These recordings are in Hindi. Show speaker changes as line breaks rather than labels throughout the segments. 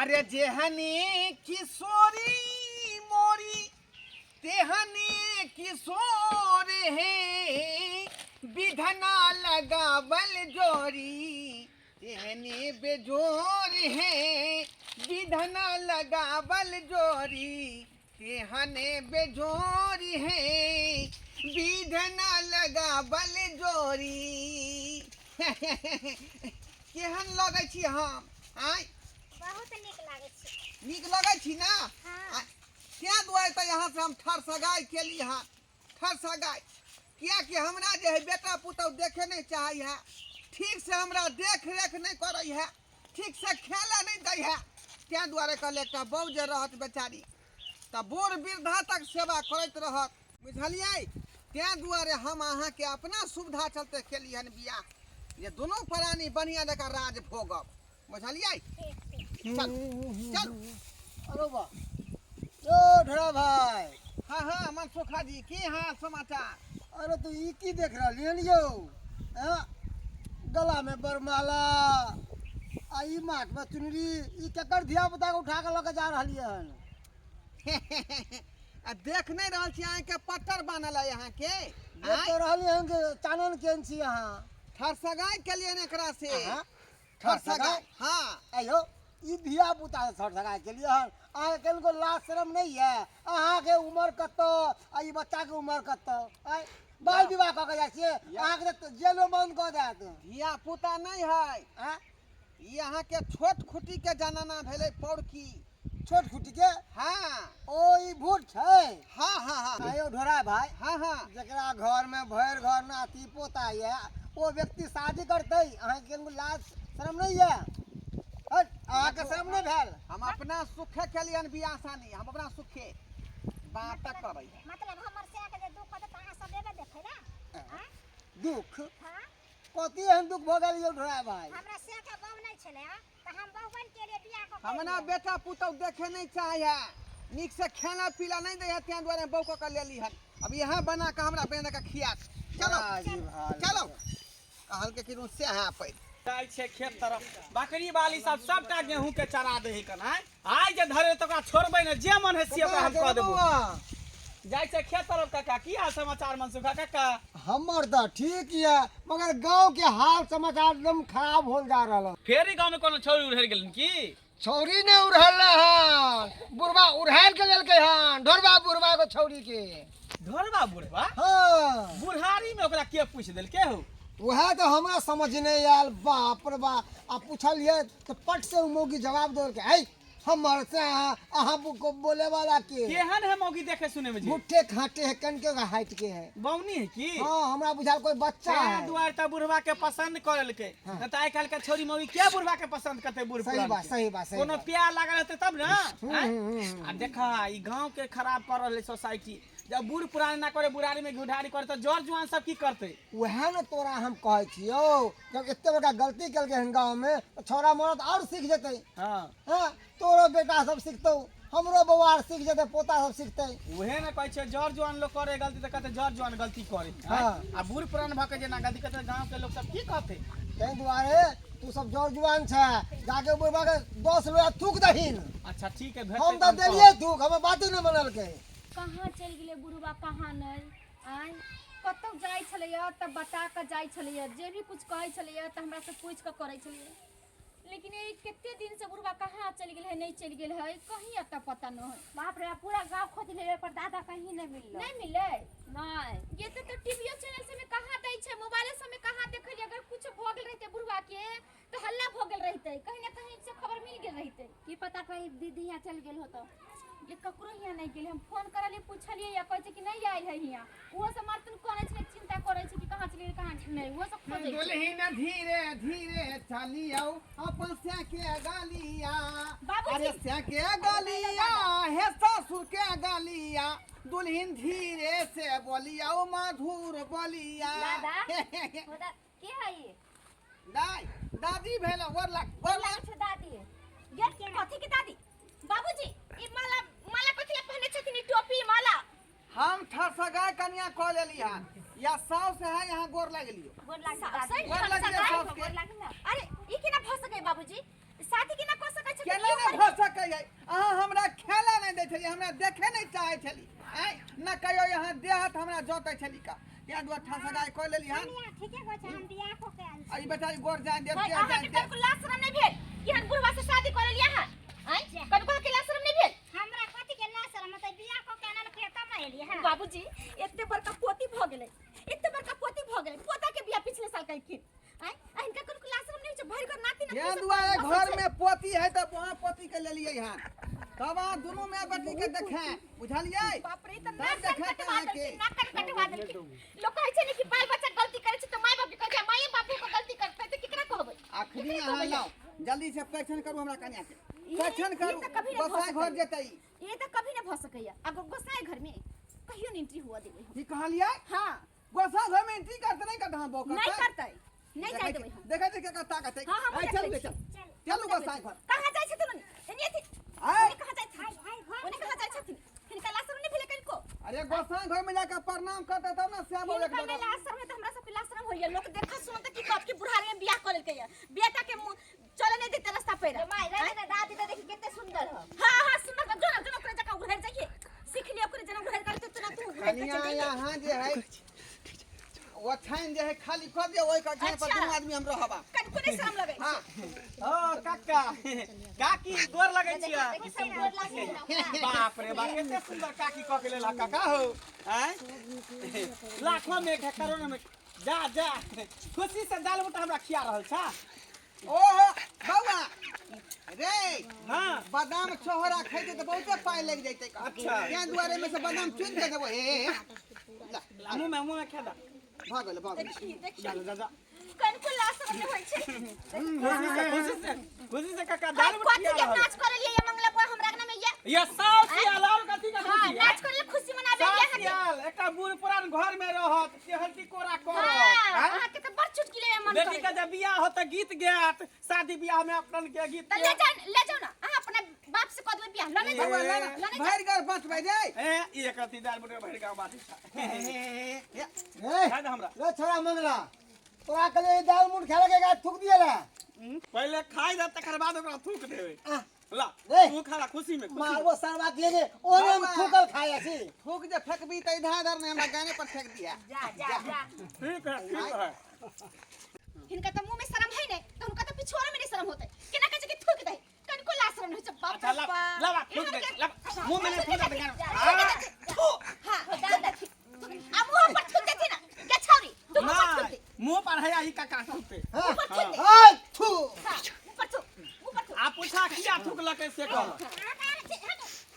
अरे जेहनी किशोरी मोरी तेहनी किशोर है विधना लगावल जोरी तेहनी बेजोर है विधना लगावल जोरी तेहने बेजोर है विधना लगावल जोरी केहन लगै छी हम आय
बहुत नीक लागे छै।
नीक लगै छी ना
हाँ।
क्या दुआरे तो यहाँ से हम ठर सगाई केली हाँ ठर सगाई किया कि हमरा जे है बेटा पुतौ देखे नहीं चाहे है ठीक से हमरा देख रेख नहीं करे है ठीक से खेला नहीं दै है क्या दुआरे कहले एकटा बहू जे रहत बेचारी त बूढ़ वृद्धा तक सेवा करत रहत बुझलियै त्या दुआरे हम अहाँ के अपना सुविधा चलते केली हन बियाह ये दोनों प्राणी बढ़िया जका राज भोगब बुझलियै चल चल
अरे वाह ओ ढोड़ा भाई
हाँ हाँ मनसुखा जी की हाल समाचार
अरे तू ई की देख रही है यौ हाँ? गला में बरमाला आ ई माथ में चुनरी ई केकर धिया पुता के उठा के लेके जा रही हन
आ देख नहीं रहल छी अहाँ के पट्टर बनल है यहाँ के
देख तो रहली हन के चानन केन छी यहाँ
ठर सगाई के लिए एकरा से
हाँ?
ठर सगाई हाँ
अयो ई धिया पुता से ठर सगाई के लिए हन अहाँ के इनको लाज शर्म नहीं है अहाँ के उम्र कतो आ ई बच्चा के उम्र कतो आय बाल विवाह क के जाइ छियै अहाँ के तो जेल में बंद क देत
धिया पुता नहीं है
हाँ?
ई अहाँ के छोट खुटी के जनाना भेले पौड़की
छोट खुटी के
हाँ
ओ ई भूत छै
हाँ हाँ हाँ
आयो ढोरा भाई
हाँ हाँ
जकरा घर में भर घर नाती पोता है वो व्यक्ति शादी करते अहाँ के लाज शर्म नहीं है हट अहाँ के शर्म नहीं भेल
हम अपना सुखे के लिए बियाह सानी हम अपना सुखे बात करे
मतलब हमर से के जे दुख होत त अहाँ सब देबे देखै ना। हां
दुख
हां
कथी एहन दुख भ गेल यौ ढोरा भाई
हमरा से के बहु नहीं छले त हम बहु बन के लिए बियाह क
हमरा बेटा पुतौ देखे नहीं चाहे निक से खाना पीला नहीं दे त्या द्वारे बौक के लेली हन अब यहाँ बना के हमरा बना के खिया चलो चलो कहल के किनु से है पे
जाय छै खेत तरफ बकरी वाली सब सबटा गेहूं के चरा दे है कना आइ जे धरे तो छोड़बै न जे मन है से हम कह देबो जाय छै खेत तरफ काका की हाल समाचार मनसुखा काका
हमर त ठीक है मगर गांव के हाल समाचार एकदम खराब होल जा रहल
फेरी गांव में कोनो छौरी उड़ै गेलन की
छौरी ने उड़हल हन बुढ़वा उड़ाल के लेलकै हन ढोरबा बुढ़वा को छौरी के
ढोरबा बुढ़वा
हाँ
बुढ़ारी में ओकरा के पूछ देलके हो
वह तो हमरा समझ नहीं आयल बाप रे बा आ पूछलिए तो पट से मौगी जवाब दे के है हमर से अहाँ को बोले वाला के
केहन है मौगी देखे सुने में जी
मुट्ठे खाटे है कन के हाइट के है
बौनी है की
हाँ हमरा बुझाल कोई बच्चा है
दुआर त बुढ़वा के पसंद करलके न त आइ काल के छोरी मौगी के बुढ़वा के पसंद करते बुढ़
सही बात सही बात सही
कोनो
बात।
प्यार लागल रहते तब ना आ देखा ई गांव के खराब कर रहले सोसाइटी जब बूढ़ पुरान ना करे बुढ़ारी में घुढ़ारी करे तो जड़ जुआन सब की करते
वह न तोरा हम कहे छियो जब इतने बड़ा गलती कल के गाँव में तो छोरा मरद और सीख जेते
हां
हाँ तोरो बेटा सब सीखतो हमरो बउआर सीख जेते पोता सब सीखते
उहे ना कहै छै जड़ जुआन लोग करे गलती त कहते जड़ जुआन गलती करे
हाँ।
आ बूढ़ पुरान भके जे ना गलती करते गांव के लोग सब की कहते
तै दुआरे तू सब जोर जुआन छै जाके बुढ़वा के 10 रुपया थूक दहीन
अच्छा ठीक है
हम तो देलिए थूक हमें बात ही नहीं बनल के
कहाँ चल गेले बुढ़वा कहाँ नहीं आय कतौ जाय छलैया तब बता के जाय छलैया जे भी कुछ कहै छलैया त हमरा से पूछ के करै छलैया लेकिन ये कितने दिन से बुढ़वा कहाँ चल गेल है नहीं चल गेल है कहीं अता पता न है
बाप रे पूरा गांव खोज लेबे पर दादा कहीं नहीं मिलल
नहीं मिले नहीं ये तो टीवी चैनल से में कहाँ दै छै मोबाइल से में कहाँ देखलिए अगर कुछ भ गेल रहते बुढ़वा के तो हल्ला भ गेल रहते कहीं ना कहीं से खबर मिल गेल रहते
की पता कहीं दीदी यहाँ चल गेल होतो
ये ककरो यहाँ नहीं गेल हम फोन करलिए पूछलिए या कहै छै कि नहीं आइल है यहाँ वो सब मारतन करे छै चिंता करे छै कि कहाँ चल गेल कहाँ नहीं वो सब खोजे छै
दुल्हन धीरे धीरे चलियो अपन से के गलिया
बाबूजी।
अरे से के गलिया हे ससुर के गलिया दुल्हन धीरे से बोलिया मधुर बोलिया
दादा होदा के है ये
दाई दादी भेल वर लाग
छ दादी ये कथी के दादी बाबूजी ई माला माला कथी पहने छथिन ई टोपी माला
हम ठर सगाई कन्या कह लेली हन या सास है यहाँ गोर लग लियो
गोर लाग
गोर लग लियो सास के
अरे ई केना भ सके बाबूजी शादी के ना कर सकै छै
केना न भऽ सकैए अहाँ हमरा खेला नहीं दै छलियै हमरा देखे नहीं चाहै छली आय न कहियो यहाँ देहत हमरा जोतै छली का या दुआ ठा सगाई कऽ लेली हन
ठीके हो छै हम बियाह को के आयल
आ ई बेचारी गोर जान देव
भाई
के
अहाँ
जान
के
देव
कनको लाज शरम नहीं भेल कि हम बुढ़वा से शादी कर लिया है हैं कनको के लाज शरम नहीं भेल
हमरा कथि के लाज शरम मतलब बियाह को के आनल के तब ना एलिए हां
बाबूजी एते बड़का पोती भ गेलै एते बड़का पोती भ गेलै पोता के बियाह पिछले साल कइखिन हैं इनका कनको लाज शरम नहीं छै भरि घर नाती ना
या दुआ घर में पोती है त वहां पोती के लेलियै हन तब अहाँ दुनू में बेटी के देखे बुझलियै
बाप रे त
तब
नाक
देखे
कटवा
के
देलखिन नाक कटवा देलखिन लोग कहै छै ने कि बाल बच्चा गलती करे छै त माय बाप के कहै छै माय बाप को गलती करतै त केकरा कहबै
अखनी अहाँ लाओ जल्दी से पैसन करू हमरा कन्या के पैसन करू
ये तो कभी नहीं
गोसाई
हो
घर जेतै
ये त कभी नहीं भ सकैया अगर गोसाई घर में कहियो नहीं एंट्री हुआ देबै हम
की कहलियै
हां
गोसाई घर में एंट्री करते नहीं करता हम बोकर
नहीं करतै नहीं जाय देबै हम
देखै देखै का ताकत है
हाँ, हम
आइ
देख
चलू
लै
चल
छी।
चलू गोसाई घर
कहां जाय छै तुम एनी थी
आइ
ओने कहां जाय छै ओने कहां जाय छथिन हिनका लाज शरम नहीं भेले कनको
अरे गोसाई घर में जाकर प्रणाम करते तब ना श्यामो एक
हिनका में लाज शरम है त हमरा सब के लाज शरम होइया लोग देखा सुनत कि कब की बुढ़ारी में बियाह कर लेलकै बेटा के चले नहीं देते रास्ता पे
माय रे ना दादी तो देखि केते सुंदर हो
हां हां सुंदर का जोना जोना करे जका उघर जाइए सीख लियो करे जना उघर करते तो ना तू उघर
कन्या यहाँ जे है वो छाइन जे है खाली कर दे ओइ का घर पर
अच्छा।
दुनू आदमी हम रहबा
कनको नहीं शरम लगे
हां
ओ काका काकी गोर लगै छियै
देखि सब गोर लागे ना
बाप रे बाप केते सुंदर काकी कह के लेला काका हो हैं लाखों में एक है करोड़ों में जा जा खुशी से दाल बटा हमरा खिया रहल छा
ओ बौआ रे
हां
बादाम छोहरा खैते तो बहुते पाई लग जैते का
अच्छा।
क्या दुआरे में से बादाम चुन के देबो हे
मुंह में खेदा
भाग गेल भाग गेल
देखिए देखिए
जा जा जा
कनको लाज शरम नहीं होय छै
खुशी से काका दाल बटा
कथि
खिया
के
रहल
नाच करे लिए ये मंगला पर हमरा अंगना में
ये साउ सियाल और कथी का
हां
खुशी
नाच करे खुशी मनाबे
साउ
ये हटे
सियाल एकटा बूढ़ पुरान घर में रहत केहलती कोरा करत
हां
हैं?
अहाँ के त बड़ चुटकी ले मन
बेटी का जब बियाह होता गीत गात शादी बियाह में अपन के गीत
त ले जाओ ना अहाँ अपना बाप से कह दो बियाह लने
बौआ
जाओ
ला भर घर बचबै दे
ए एक रति दाल बटे भर का बात
ए
है हमरा
रे छोरा मंगला तोरा के लिए दाल मुंड खेले के गाछ थूक दिए ला
पहले खाई जा तकर बाद ओकरा थूक देबे ला
रे।
तू खाला खुशी में खुशी
मारबो सरवा के लिए ओने हम थूकल खाए छी
थूक जे फेंकबी त इधर उधर ने हमरा गाने पर फेंक दिया
जा जा जा
ठीक है
हिनका त मुंह में शरम है नै त हुनका त पिछोरा में नहीं शरम होतै केना कहै छै कि थूक दे कनको लाज शरम नहीं छै बाप
अच्छा ला ला बा थूक दे ला मुंह में नहीं थूक दे
हां डाल दे आ मुंह पर थूक देती ना क्या छौरी तू मुंह पर थूक दे
मुंह पर है आई काका थूक पे
हां
मुंह पर थूक दे
हाय थू
हां मुंह पर थूक मुंह पर थूक
आ पूछा किया थूक लके से कह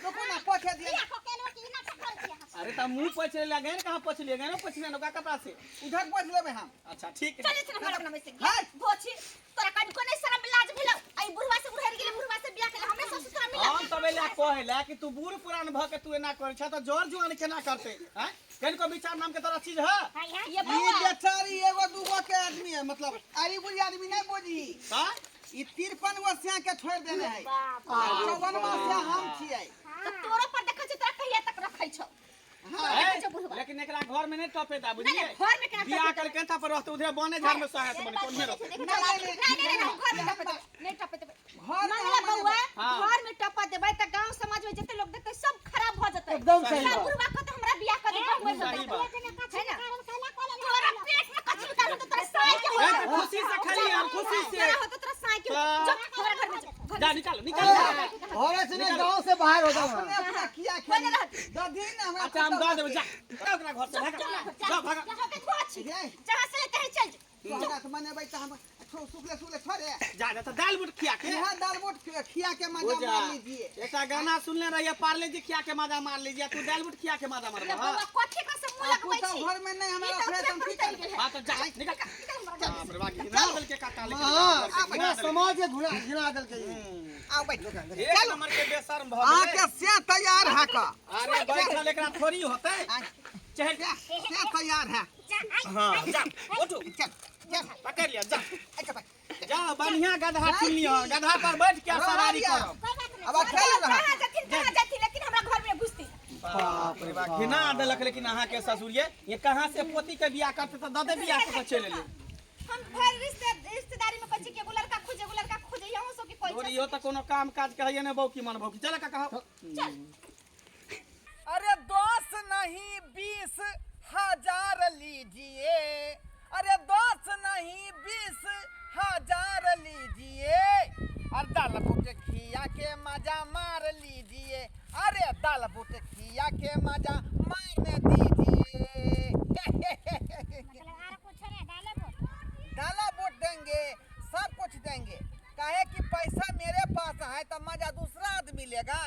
रुको ना पोछे दिया
बियाह को के लो कि ना कर दिया
अरे त मुंह पोछ ले गए कहां पोछ ले गए ना पोछ ले का कपड़ा से
उधर पोछ लेबे हम
अच्छा ठीक है
चले चले हमरा अपना में से
हाय।
भोची तोरा कनको नहीं शरम लाज भेलौ आई बुढ़वा से उघर गेले बुढ़वा से बियाह केले हमरे सब शरम मिला
हम तबे ला कहला कि तू बूढ़ पुरान भ के तू एना करे छ त जोर जुआन केना करते हैं कनको विचार नाम के तोरा चीज है
हां हां
ये
ई
बउआ
बेचारी एगो दूगो के आदमी है मतलब आरी बुढ़ी आदमी नहीं बोझी
हां
ई 53 वर्षिया के छोड़ देने है 54 वर्षिया हम छियै
तो तोरो पर देखै छै तोरा कहिया तक रखै छौ
लेकिन एकरा घर में नहीं टपे दा बुझलिए
नहीं, घर में केना टपे
बियाह करके था पर रहते उधर बने झाड़ में सहायत बने कोन में रहते
नहीं टपे देबै नहीं टपे देबै
घर में
मंगला
हम
बउआ
हाँ।
घर में टपा देबै त गांव समाज में जते लोग देखतै सब खराब भ जतै
एकदम सही
सब
बात।
बुढ़वा कहत हमरा बियाह कर दे गांव में
सही बात।
है ना तोरा पेट में कछु उतार तो तोरा साई के
ए,
हो
तो खुशी से खाली हम खुशी से
तोरा हो तो तोरा साई के
हाँ।
जो हमरा घर में जा
जा निकालो निकालो
और से गांव से बाहर हो जाओ
अपने अपना किया
बोले
खेली
रहत
दधी न हमरा
अच्छा हम गा देबे जा ओकरा घर से भागा जा भागा
जहां के खोछ
रे
जहां से लेते हैं चल
तोहरा त मनेबै त हम सुखले सुखले छोड़े
जा जा तो दाल बुट खिया के
यहां दाल बोट खिया के
हो
मजा
जा
मार लीजिए
एक गाना सुनले रहिए पार्ले जी खिया के माजा मार लीजिए तू दाल बुट खिया के माजा मार
बउआ
हां
कथि का से मुंह लगबै
पूछो
छी
घर में नहीं हमारा फ्रेश हम की करबे
हां तो जा निकल बाप रे बाप घिना दल के काका लेके
हां अपना समाज के घिना दल के
आओ बैठ
एक नंबर के बेशर्म भ
आ
गेले
के से तैयार है का
अरे बैठल एकरा थोड़ी होतै चल
से तैयार है
हां जा उठो
चल चल
पकड़ लिया जा
अच्छा बैठ
जा बढ़िया गधा चुन लियो गधा पर बैठ के सवारी करो
अब खेल रहा
कहां जाती लेकिन हमरा घर में घुसती
बाप रे बाप घिना देलक लेकिन अहाँ के ससुरिये ये कहां से पोती के बियाह करते तो ददे बियाह के चले ले
हम घर रिश्तेदारी में कछि के एगो लड़का खोजे यहां सो के कोई
और इहो तो कोनो काम काज कहिए ने बौकी मन बौकी चल काका
अरे 10 नहीं 20,000 लीजिए, अरे 10 नहीं 20,000 लीजिए, और दाल बूट खिया के मजा मार लीजिए, अरे दाल बूट खिया के मजा मारने दीजिए।
मतलब और कुछ नहीं डाले बोल।
डाला वोट देंगे, सब कुछ देंगे, काहे कि पैसा मेरे पास है तो मजा दूसरा आदमी लेगा,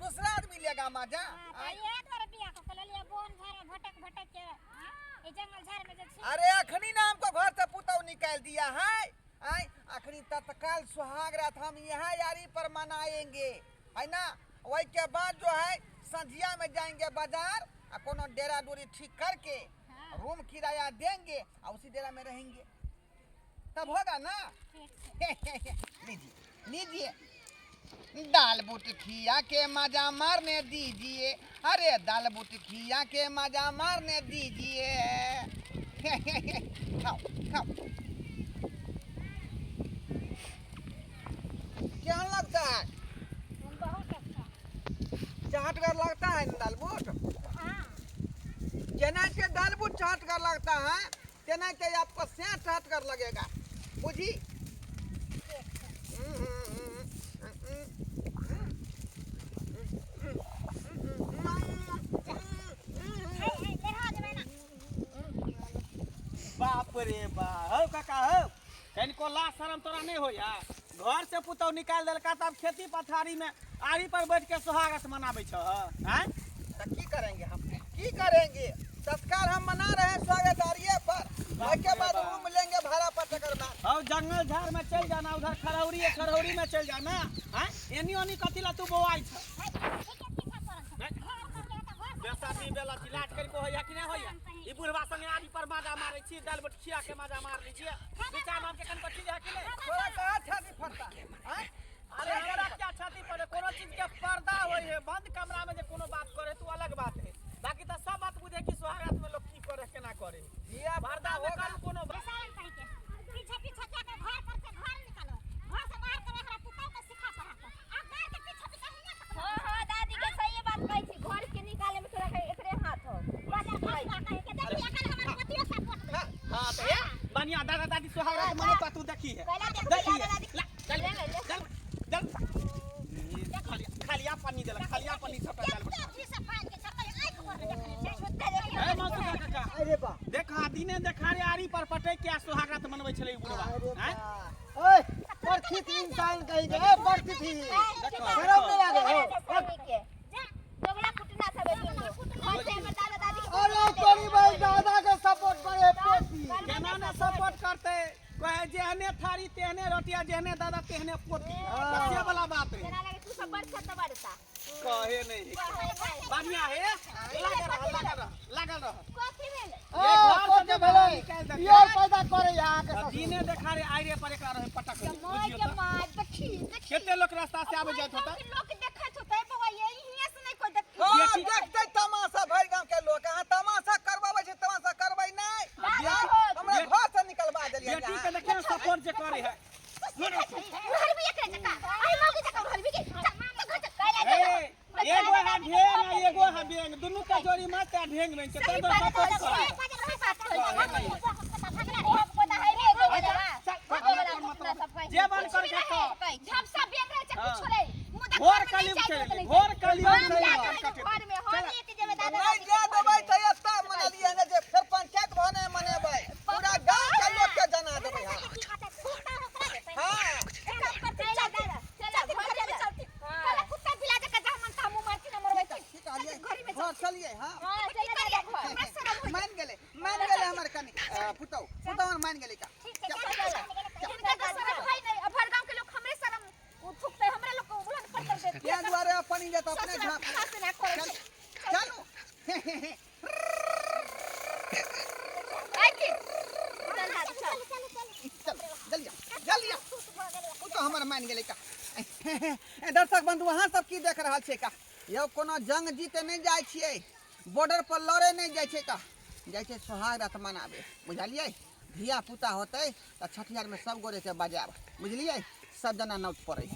दूसरा आदमी लेगा मजा।
हां तो ये तोरे बिया को कल लिया बोन घर भटक भटक के ए जंगल झाड़ में जे छी।
अरे अखनी नाम को घर से पुतौ निकाल दिया है, आई अखनी तत्काल सुहाग रात हम यहाँ यारी पर मनाएंगे, है ना। वही के बाद जो है संझिया में जाएंगे बाजार और कोनो डेरा डोरी ठीक करके रूम किराया देंगे और उसी डेरा में रहेंगे, तब होगा ना। लीजिए लीजिए, दाल बूट खिया के मजा मारने दीजिए, अरे दाल बूट खिया के मजा मारने दीजिए। खाओ खाओ। क्या लगता है?
बहुत अच्छा।
चाटगर लगता है ना दाल बूट?
हां
जना के दाल बूट चाटगर लगता है तना के आपको सेंट चाटगर लगेगा, बुझी।
बाप रे बा हो काका हो कनिको ला शरम तोरा नहीं हो या घर से पुतौ निकाल देलका तब खेती पथारी में आरी पर बैठ के सुहागत मनाबै छ हैं।
तो की करेंगे हम, की करेंगे? तत्काल हम मना रहे हैं स्वागत आरिये पर, उसके बाद रूम लेंगे भाड़ा पर चक्कर में।
और जंगल झाड़ में चल जाना, उधर खरौरी में चल जाना हैं। एनी ओनी कथी ला तू बोआई छ बेसाती बेला लाट करके होया कि नहीं होया। ई बुढ़वा संगे आरी पर माजा मारै छी, दाल बट खिया के माजा मार लीजिए। बेचा नाम के कन चीज है कि नहीं?
थोड़ा कहा छाती फटता है?
अरे हमरा क्या छाती पर कोनो चीज के पर्दा होय है, बंद कमरा में जे कोनो बात करे तू अलग बात है, बाकी तो सब बात बुझे कि सुहागरात में लोग की करे केना करे।
ये
पर्दा में करू कोनो बात
बेसारन कहि के पीछे पीछे जाके घर करके घर निकालो, घर से बाहर करे हमरा पुतौ के सिखा पढ़ा के आ घर के पीछे पीछे हिया के।
हां हां दादी के सही बात कहै छी, घर के निकाले में तोरा एकरे हाथ हो।
बाजा भाई कहि के देखिए अकल हमर पतियो सपोर्ट दे।
हां तो ये बढ़िया दादा दादी सुहागरात मने तो तू देखी है, देखी है। चल चल चल खालिया पानी देला, खालिया पानी सब डाल बता।
जी से पान के सकल आंख पर देखले छै सुत्ते देखिए।
ए मौसू काका
अरे बा
देखा दिने देखा रे आरी पर पटै के सुहागरात मनबै छलै बुढ़वा हैं।
ओए परथित इंसान कहि दे, परथित शरम नहीं लागे हो।
के जा जगला कुटना सब दिन घर से हमर दादा दादी के
अरे तोरी भाई दादा के सपोर्ट करे पोती।
केना ने सपोर्ट करते, कहे जेहने थारी तेहने रोटिया, जेहने दादा तेहने पोती, से वाला बात है।
जना लगे तू सब बड़ छत बड़ता
कहे नहीं बढ़िया है, लागल रह
कथी भेल
ओ कोते भेलै यार पैदा करे यहाँ के
दिने देखा रे आइरे पर एकरा रहे पटक
माय के माय देखी
केते लोग रास्ता से आबे जात होता।
लोग देखत होते बाबा ये हिया से नहीं कोई देख
देखते तमाशा भर गांव के लोग कहाँ तमाशा करवावे छै, तमाशा करबै नहीं। हमरा घर से निकलवा देलिए।
बेटी के देखिए सपोर्ट जे करे है।
घर भी एकरे जका आई मौगी जका घर भी के घर से कहला
ए एगो है ढेंग आ एगो है बेंग, दुनू का जोड़ी मारते आ ढेंग बन के तो सपोर्ट करे। जे बन करके तो
झपसा बेच रहे छ कुछ रे
घोर काली चले, घोर काली
घर में हम एक जगह दादा
नहीं जा देबै त एता मनलिए ने जे फिर पंचायत भने मनेबै, पूरा गांव के लोग के जना देबै। हां हां चलिए। हां मान गेले हमर कनी पुतौ मान गेले का। ये द्वारे पानी देत अपने झाप चलो। जल्दी पुतौ हमर मान गेले का। दर्शक बंधु अहाँ सब की देख रहल छै का, यौ कोनो जंग जीते नहीं जाय छियै, बॉर्डर पर लड़े नहीं जाय छै का, जाय छै सुहागरात मनाबे, बुझलियै। धिया पुता होतै त छठियार में सब गोरे के बजाब, बुझलियै, सब जना नौत पड़ै।